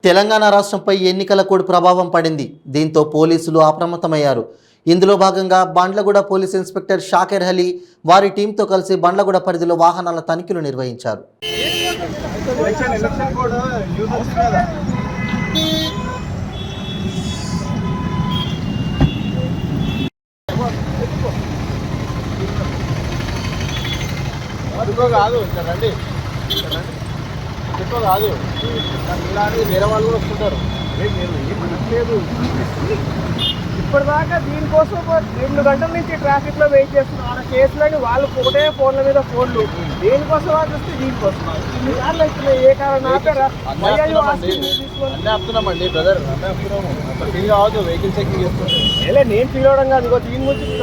తెలంగాణ రాష్ట్రంపై ఎన్నికల కోడ్ ప్రభావం పడింది. దీంతో పోలీసులు అప్రమత్తమయ్యారు. ఇందులో భాగంగా బండ్లగూడ పోలీస్ ఇన్స్పెక్టర్ షాకిర్ అలీ వారి టీంతో కలిసి బండ్లగూడ పరిధిలో వాహనాల తనిఖీలు నిర్వహించారు. కాదు వేరే వాళ్ళు కూడా వస్తుంటారు. లేదు ఇప్పటిదాకా దీనికోసం 2 గంటల నుంచి ట్రాఫిక్లో వెయిట్ చేస్తున్నారు. ఆ కేసులని వాళ్ళు ఒకటే ఫోన్ల మీద ఫోన్లు దేనికోసం చూస్తే దీనికోసం ఇన్నిసార్లు అవుతున్నాయి. ఏ కారణం ఆపుతున్నామండి బ్రదర్, ఫీల్ కావద్దు. వెహికల్ చెకింగ్ చేస్తున్నాం. నేను ఫీల్ అవడం కాదు, ఇంకో దీని గురించి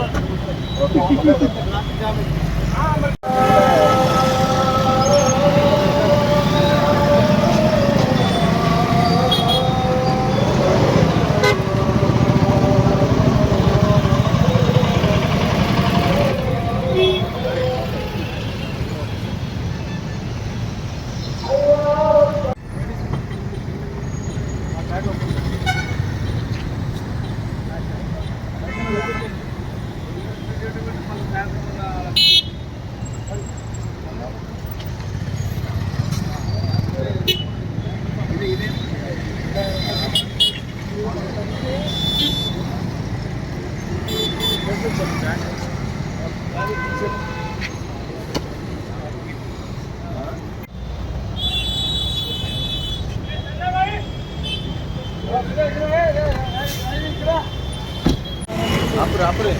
అప్పుడే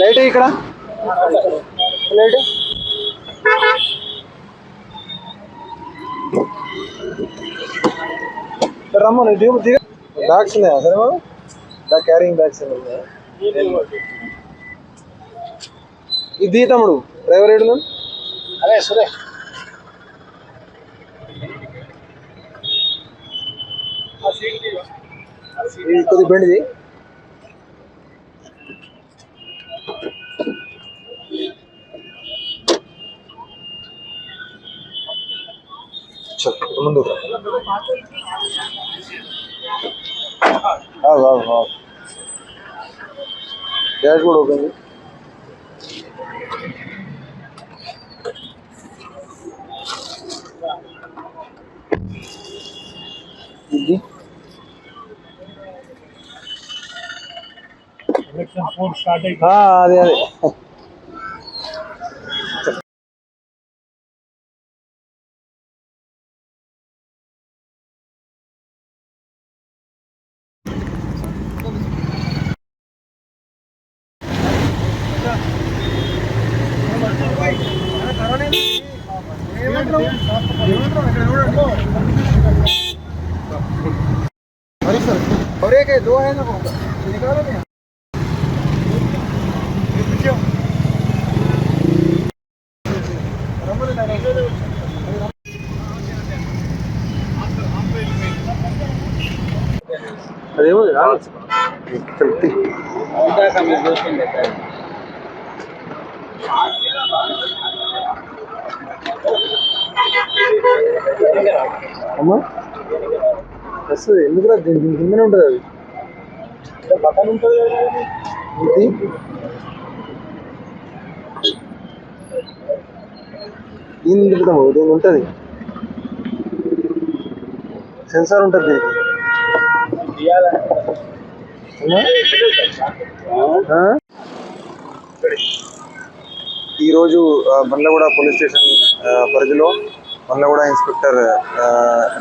లైట్ ఇక్కడ లైట్ రమ్మను దిగ బ్యాగ్స్ ఉన్నాయా సరే మనం క్యారింగ్ బ్యాగ్స్ ఉన్నాయా? ఇది తమ్ముడు డ్రైవర్ ఏడు అదే సరే కొద్ది బండిది ముందు డాష్ బోర్డ్ ఓపెన్ ఇది అదే और एक है, 2 है ना, निकालो नहीं అదేమో చల్తి అమ్మా వస్తుంది ఎందుకు దీని కిందనే ఉంటుంది అది బటన్ ఉంటుంది కదా దీన్ని తిప్పుతాము, దీని ఉంటుంది సెన్సార్ ఉంటుంది ఈరోజు బండ్లగూడ పోలీస్ స్టేషన్ పరిధిలో బండ్లగూడ ఇన్స్పెక్టర్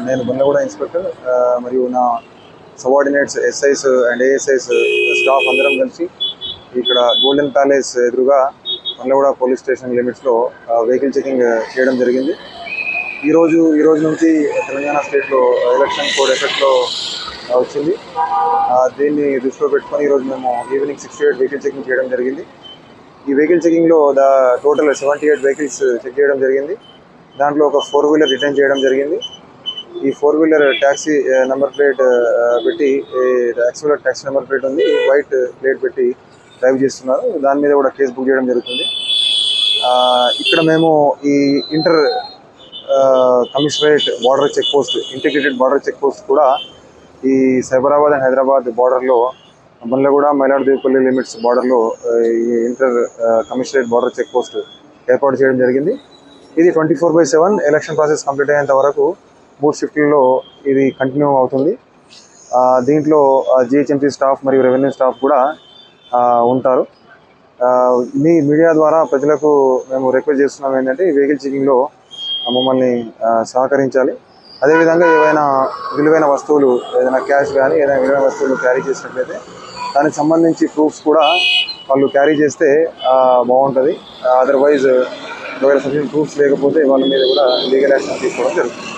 నేను బండ్లగూడ ఇన్స్పెక్టర్ మరియు నా subordinates SIs and ASIs staff అందరం కలిసి ఇక్కడ గోల్డెన్ ప్యాలెస్ ఎదురుగా బండ్లగూడ పోలీస్ స్టేషన్ లిమిట్స్లో వెహికల్ చెకింగ్ చేయడం జరిగింది. ఈ రోజు నుంచి తెలంగాణ స్టేట్లో ఎలక్షన్ కోడ్ ఎఫెక్ట్లో వచ్చింది. దీన్ని దృష్టిలో పెట్టుకొని ఈరోజు మేము ఈవినింగ్ 68 వెహికల్ చెకింగ్ చేయడం జరిగింది. ఈ వెహికల్ చెకింగ్లో టోటల్ 78 వెహికల్స్ చెక్ చేయడం జరిగింది. దాంట్లో ఒక 4-వీలర్ రిటర్న్ చేయడం జరిగింది. ఈ 4-వీలర్ ట్యాక్సీ నెంబర్ ప్లేట్ పెట్టి యాక్చువల్గా ట్యాక్సీ నెంబర్ ప్లేట్ ఉంది, వైట్ ప్లేట్ పెట్టి డ్రైవ్ చేస్తున్నారు. దాని మీద కూడా కేసు బుక్ చేయడం జరుగుతుంది. ఇక్కడ మేము ఈ inter commissionerate border check post, integrated border check post కూడా ఈ సైబరాబాద్ అండ్ హైదరాబాద్ బార్డర్లో బండ్లగూడ మైలాడుదేవిపల్లి లిమిట్స్ బార్డర్లో ఈ inter commissionerate border check post ఏర్పాటు చేయడం జరిగింది. ఇది 24/7 ఎలక్షన్ ప్రాసెస్ కంప్లీట్ అయ్యేంత వరకు 3 షిఫ్ట్లలో ఇది కంటిన్యూ అవుతుంది. దీంట్లో జిహెచ్ఎంసీ స్టాఫ్ మరియు రెవెన్యూ స్టాఫ్ కూడా ఉంటారు. మీ మీడియా ద్వారా ప్రజలకు మేము రిక్వెస్ట్ చేస్తున్నాం ఏంటంటే ఈ వెహికల్ చెకింగ్లో మమ్మల్ని సహకరించాలి. అదేవిధంగా ఏవైనా విలువైన వస్తువులు, ఏదైనా క్యాష్ కానీ ఏదైనా విలువైన వస్తువులు క్యారీ చేసినట్లయితే దానికి సంబంధించి ప్రూఫ్స్ కూడా వాళ్ళు క్యారీ చేస్తే బాగుంటుంది. అదర్వైజ్ ఒకవేళ సఫిషియెంట్ ప్రూఫ్స్ లేకపోతే వాళ్ళ మీద కూడా లీగల్ యాక్షన్ తీసుకోవడం జరుగుతుంది.